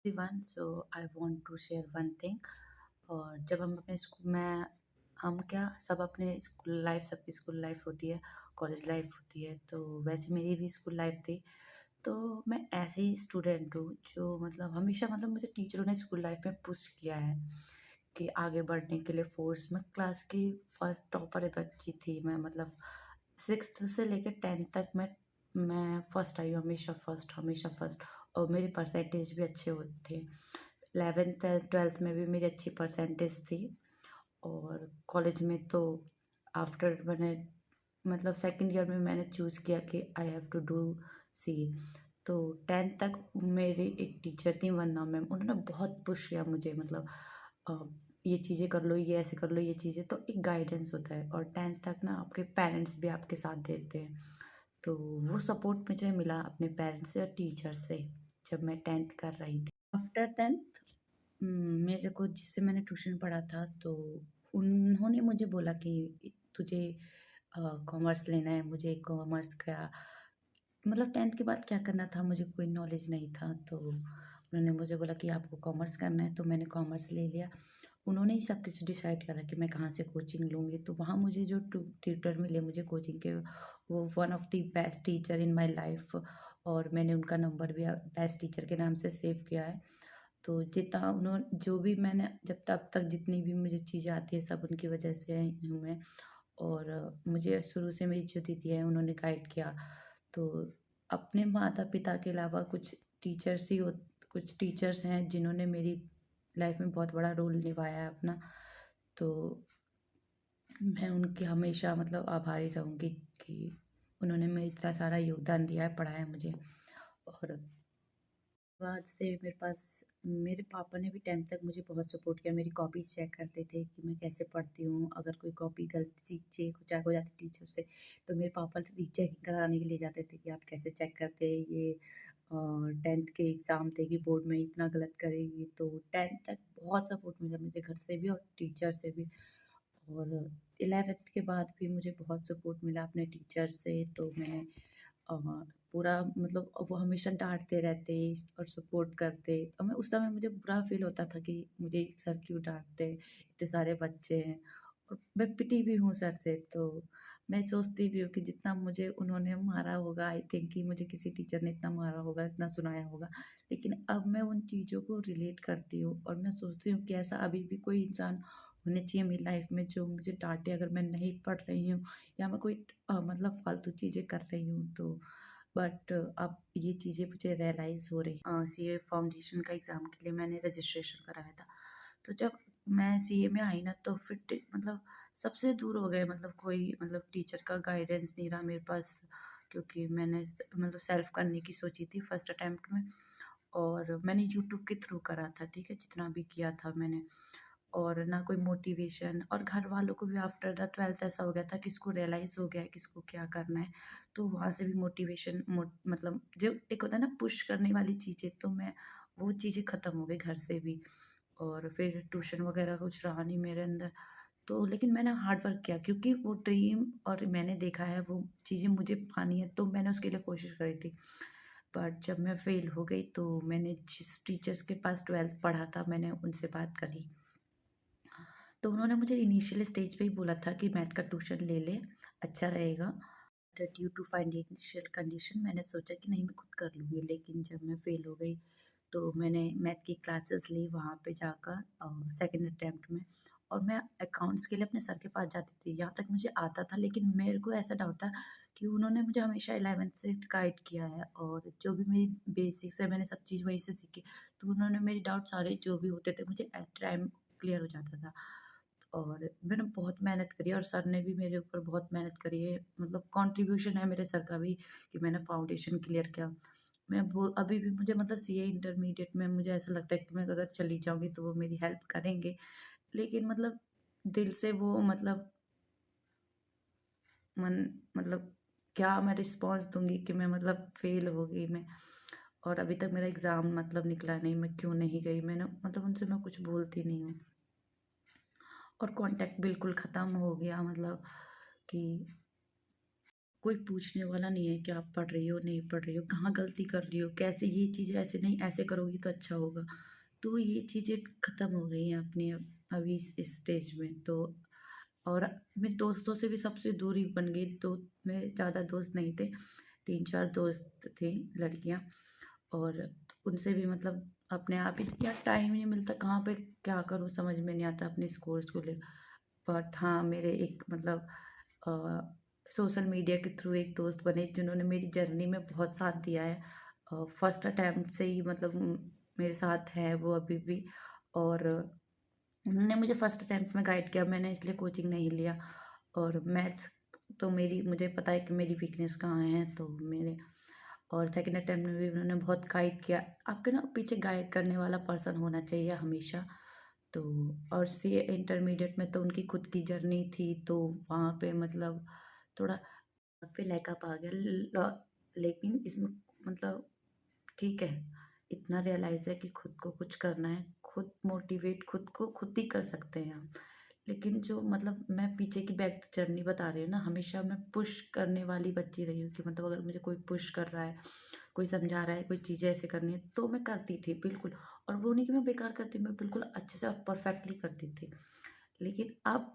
Everyone so I want to share one thing. और जब हम अपने स्कूल में हम क्या सब अपने स्कूल लाइफ सबकी स्कूल लाइफ होती है, कॉलेज लाइफ होती है, तो वैसे मेरी भी स्कूल लाइफ थी। तो मैं ऐसे ही स्टूडेंट हूँ जो हमेशा मुझे टीचरों ने स्कूल लाइफ में पुश किया है कि आगे बढ़ने के लिए फोर्स। मैं क्लास की फर्स्ट टॉपर बच्ची थी। मैं सिक्स्थ से लेकर टेंथ तक मैं फर्स्ट आई हूँ, हमेशा फर्स्ट, हमेशा फर्स्ट। और मेरे परसेंटेज भी अच्छे होते थे। 11th ट्वेल्थ में भी मेरी अच्छी परसेंटेज थी। और कॉलेज में तो आफ्टर मैंने सेकेंड ईयर में मैंने चूज़ किया कि I have to do see. तो टेंथ तक मेरी एक टीचर थी, वंदना मैम। उन्होंने बहुत पुश किया मुझे, अ, ये चीज़ें कर लो, ये ऐसे कर लो, ये चीज़ें। तो एक गाइडेंस होता है, और टेंथ तक ना आपके पेरेंट्स भी आपके साथ देते हैं। तो वो सपोर्ट मुझे मिला अपने पेरेंट्स से और टीचर से जब मैं टेंथ कर रही थी। आफ्टर टेंथ मेरे को जिससे मैंने ट्यूशन पढ़ा था, तो उन्होंने मुझे बोला कि तुझे कॉमर्स लेना है। मुझे कॉमर्स का 10th के बाद क्या करना था मुझे कोई नॉलेज नहीं था। तो उन्होंने मुझे बोला कि आपको कॉमर्स करना है, तो मैंने कॉमर्स ले लिया। उन्होंने ही सब कुछ डिसाइड करा कि मैं कहाँ से कोचिंग लूँगी। तो वहाँ मुझे जो ट्यूटर मिले मुझे कोचिंग के, वो one of the best teacher in my life. और मैंने उनका नंबर भी बेस्ट टीचर के नाम से सेव किया है। तो जितना उन्होंने जो भी मैंने जब तब तक जितनी भी मुझे चीज़ें आती है सब उनकी वजह से हूँ मैं। और मुझे शुरू से मेरी जो दीदी है उन्होंने गाइड किया। तो अपने माता-पिता के अलावा कुछ टीचर्स हैं जिन्होंने मेरी लाइफ में बहुत बड़ा रोल निभाया है अपना। तो मैं उनकी हमेशा आभारी रहूँगी कि उन्होंने मेरा इतना सारा योगदान दिया है, पढ़ाया मुझे। और बाद से मेरे पापा ने भी 10th तक मुझे बहुत सपोर्ट किया। मेरी कॉपीज़ चेक करते थे कि मैं कैसे पढ़ती हूँ। अगर कोई कॉपी गलती से चेक हो जाती टीचर से, तो मेरे पापा रीचेक कराने के लिए जाते थे कि आप कैसे चेक करते हैं ये। 10th के एग्ज़ाम देगी बोर्ड में, इतना गलत करेगी। तो 10th तक बहुत सपोर्ट मिला मुझे घर से भी और टीचर से भी। और 11th के बाद भी मुझे बहुत सपोर्ट मिला अपने टीचर से। तो मैंने अ, पूरा वो हमेशा डाँटते रहते और सपोर्ट करते। और मैं उस समय मुझे बुरा फ़ील होता था कि मुझे सर क्यों डाँटते हैं, इतने सारे बच्चे हैं। और मैं पिटी भी हूँ सर से। तो मैं सोचती भी हूँ कि जितना मुझे उन्होंने मारा होगा, आई थिंक कि मुझे किसी टीचर ने इतना मारा होगा, इतना सुनाया होगा। लेकिन अब मैं उन चीज़ों को रिलेट करती हूँ और मैं सोचती हूँ कि ऐसा अभी भी कोई इंसान होना चाहिए मेरी लाइफ़ में जो मुझे डाँटे अगर मैं नहीं पढ़ रही हूँ, या मैं कोई फालतू चीज़ें कर रही हूँ तो। बट अब ये चीज़ें मुझे रियलाइज़ हो रही। सीए फाउंडेशन का एग्ज़ाम के लिए मैंने रजिस्ट्रेशन कराया था। तो जब मैं सीए में आई ना, तो फिर सबसे दूर हो गए। कोई टीचर का गाइडेंस नहीं रहा मेरे पास, क्योंकि मैंने सेल्फ करने की सोची थी फर्स्ट अटेम्प्ट में। और मैंने यूट्यूब के थ्रू करा था, ठीक है, जितना भी किया था मैंने। और ना कोई मोटिवेशन, और घर वालों को भी आफ्टर द 12th ऐसा हो गया था कि इसको रियलाइज़ हो गया है कि इसको क्या करना है। तो वहाँ से भी मोटिवेशन जो एक होता है ना पुश करने वाली चीज़ें, तो मैं वो चीज़ें ख़त्म हो गई घर से भी। और फिर ट्यूशन वगैरह कुछ रहा नहीं मेरे अंदर। तो लेकिन मैंने हार्ड वर्क किया, क्योंकि वो ड्रीम और मैंने देखा है वो चीज़ें मुझे पानी है, तो मैंने उसके लिए कोशिश करी थी। बट जब मैं फ़ेल हो गई, तो मैंने जिस टीचर्स के पास 12th पढ़ा था मैंने उनसे बात करी। तो उन्होंने मुझे इनिशियल स्टेज पे ही बोला था कि मैथ का ट्यूशन ले ले, अच्छा रहेगा। But due to financial condition मैंने सोचा कि नहीं, मैं खुद कर लूँगी। लेकिन जब मैं फ़ेल हो गई, तो मैंने मैथ की क्लासेस ली वहाँ पे जाकर सेकंड अटेम्प्ट में। और मैं अकाउंट्स के लिए अपने सर के पास जाती थी, यहाँ तक मुझे आता था। लेकिन मेरे को ऐसा डाउट था कि उन्होंने मुझे हमेशा 11th से गाइड किया है, और जो भी मेरी बेसिक्स है मैंने सब चीज़ वहीं से सीखी। तो उन्होंने मेरे डाउट सारे जो भी होते थे मुझे एट टाइम क्लियर हो जाता था। और मैंने बहुत मेहनत करी है, और सर ने भी मेरे ऊपर बहुत मेहनत करी है। कंट्रीब्यूशन है मेरे सर का भी कि मैंने फाउंडेशन क्लियर किया। मैं वो अभी भी मुझे सीए इंटरमीडिएट में मुझे ऐसा लगता है कि मैं अगर चली जाऊँगी तो वो मेरी हेल्प करेंगे। लेकिन दिल से वो मन मतलब क्या मैं रिस्पॉन्स दूँगी कि मैं फ़ेल हो गई मैं। और अभी तक मेरा एग्ज़ाम निकला नहीं, मैं क्यों नहीं गई? मैंने उनसे मैं कुछ बोलती नहीं हूँ। और कॉन्टैक्ट बिल्कुल ख़त्म हो गया, कि कोई पूछने वाला नहीं है कि आप पढ़ रही हो, नहीं पढ़ रही हो, कहाँ गलती कर रही हो, कैसे ये चीज़ ऐसे नहीं, ऐसे करोगी तो अच्छा होगा। तो ये चीज़ें ख़त्म हो गई हैं अपनी अब अभी इस स्टेज में। तो और मेरे दोस्तों से भी सबसे दूरी बन गई, तो मेरे ज़्यादा दोस्त नहीं थे, 3-4 दोस्त थी लड़कियाँ। और उनसे भी मतलब अपने आप ही यार टाइम ही नहीं मिलता, कहाँ पे क्या करूँ समझ में नहीं आता अपने इस कोर्स को ले। बट हाँ, मेरे एक मतलब सोशल मीडिया के थ्रू एक दोस्त बने जिन्होंने मेरी जर्नी में बहुत साथ दिया है। फर्स्ट अटेम्प्ट से ही मतलब मेरे साथ हैं वो अभी भी। और उन्होंने मुझे फर्स्ट अटेम्प्ट में गाइड किया, मैंने इसलिए कोचिंग नहीं लिया। और मैथ्स तो मेरी मुझे पता है कि मेरी वीकनेस कहाँ है, तो मेरे और सेकंड अटेम्प्ट में भी उन्होंने बहुत गाइड किया। आपके ना पीछे गाइड करने वाला पर्सन होना चाहिए हमेशा। तो और सी इंटरमीडिएट में तो उनकी खुद की जर्नी थी, तो वहाँ पे मतलब थोड़ा पे लैकअप आ गया। लेकिन इसमें मतलब ठीक है, इतना रियलाइज़ है कि खुद को कुछ करना है, खुद मोटिवेट खुद को खुद ही कर सकते हैं हम। लेकिन जो मतलब मैं पीछे की बैक जर्नी बता रही हूँ ना, हमेशा मैं पुश करने वाली बच्ची रही हूँ कि मतलब अगर मुझे कोई पुश कर रहा है, कोई समझा रहा है, कोई चीज़ें ऐसे करनी है, तो मैं करती थी बिल्कुल। और वो नहीं कि मैं बेकार करती, मैं बिल्कुल अच्छे से और परफेक्टली करती थी। लेकिन अब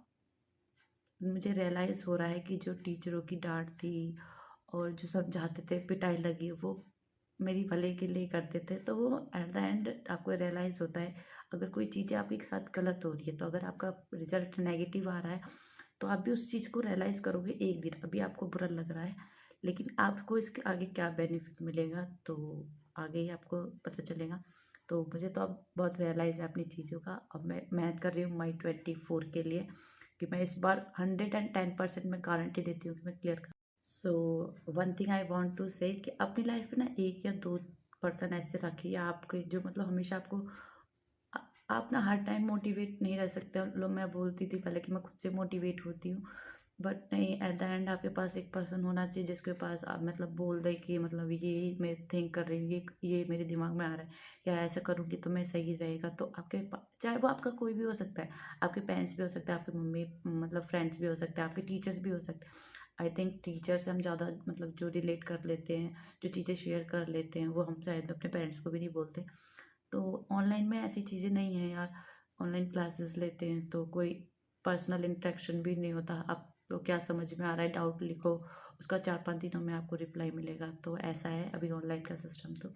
मुझे रियलाइज़ हो रहा है कि जो टीचरों की डाँट थी और जो समझाते थे, पिटाई लगी, वो मेरी भले के लिए करते थे। तो वो एट द एंड आपको रियलाइज़ होता है, अगर कोई चीज़ें आपके साथ गलत हो रही है, तो अगर आपका रिज़ल्ट नेगेटिव आ रहा है, तो आप भी उस चीज़ को रियलाइज़ करोगे एक दिन। अभी आपको बुरा लग रहा है, लेकिन आपको इसके आगे क्या बेनिफिट मिलेगा, तो आगे ही आपको पता चलेगा। तो मुझे तो अब बहुत रियलाइज़ है अपनी चीज़ों का। अब मैं मेहनत कर रही हूँ माई 24 के लिए कि मैं इस बार 110% मैं गारंटी देती हूँ कि मैं क्लियर कर। So one thing I want to say कि अपनी लाइफ में ना 1 या 2 पर्सन ऐसे रखिए आपके जो मतलब हमेशा आपको अ, आप ना हर टाइम मोटिवेट नहीं रह सकते। लो मैं बोलती थी पहले कि मैं खुद से मोटिवेट होती हूँ, बट नहीं, एट द एंड आपके पास एक पर्सन होना चाहिए जिसके पास आप मतलब बोल दे कि मतलब ये मैं थिंक कर रही हूँ, ये मेरे दिमाग में आ रहा है, या ऐसा करूँगी तो मैं सही रहेगा। तो आपके चाहे वो आपका कोई भी हो सकता है, आपके पेरेंट्स भी हो सकते हैं, आपके मम्मी मतलब फ्रेंड्स भी हो सकते हैं, आपके टीचर्स भी हो सकते हैं। आई थिंक टीचर से हम ज़्यादा मतलब जो रिलेट कर लेते हैं, जो चीज़ें शेयर कर लेते हैं, वो हम शायद अपने पेरेंट्स को भी नहीं बोलते। तो ऑनलाइन में ऐसी चीज़ें नहीं है यार। ऑनलाइन क्लासेस लेते हैं तो कोई पर्सनल इंटरेक्शन भी नहीं होता। आपको क्या समझ में आ रहा है, डाउट लिखो, उसका 4-5 दिनों में आपको रिप्लाई मिलेगा। तो ऐसा है अभी ऑनलाइन का सिस्टम तो।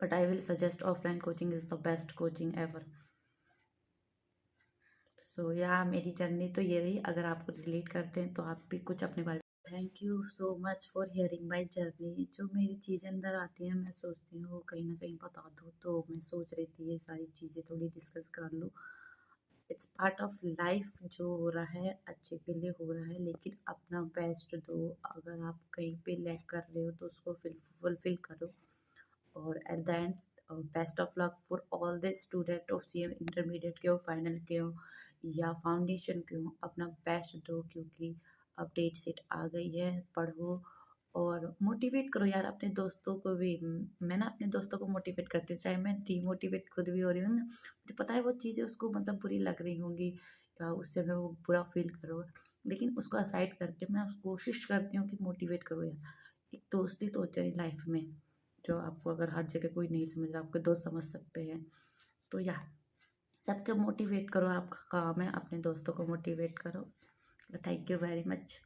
But I will suggest offline coaching is the best coaching ever. So या मेरी जर्नी तो ये रही, अगर आपको रिलेट करते हैं तो आप भी कुछ अपने बारे में। Thank you so much for hearing my journey. जो मेरी चीज़ें अंदर आती हैं मैं सोचती हूँ वो कहीं ना कहीं बता दूँ, तो मैं सोच रही थी ये सारी चीज़ें थोड़ी डिस्कस कर लूँ। इट्स पार्ट ऑफ लाइफ, जो हो रहा है अच्छे के लिए हो रहा है, लेकिन अपना बेस्ट दो। अगर आप कहीं पे लैग कर रहे हो तो उसको फुलफिल करो। और at the end best of luck for all the student of C intermediate के हो, फाइनल के हो या फाउंडेशन के हो, अपना बेस्ट दो क्योंकि अब डेट शीट आ गई है। पढ़ो और मोटिवेट करो यार अपने दोस्तों को भी। मैं ना अपने दोस्तों को मोटिवेट करती हूँ, चाहे मैं डीमोटिवेट खुद भी हो रही हूँ ना, मुझे पता है वो चीज़ें उसको मतलब बुरी लग रही होंगी या उससे मैं वो बुरा फील करूँगा, लेकिन उसको असाइड करके मैं कोशिश करती हूँ कि मोटिवेट करो यार। एक दोस्ती तो चाहिए लाइफ में, जो आपको अगर हर जगह कोई नहीं समझ रहा, आपके दोस्त समझ सकते हैं। तो या सबको मोटिवेट करो, आपका काम है अपने दोस्तों को मोटिवेट करो। Thank you very much.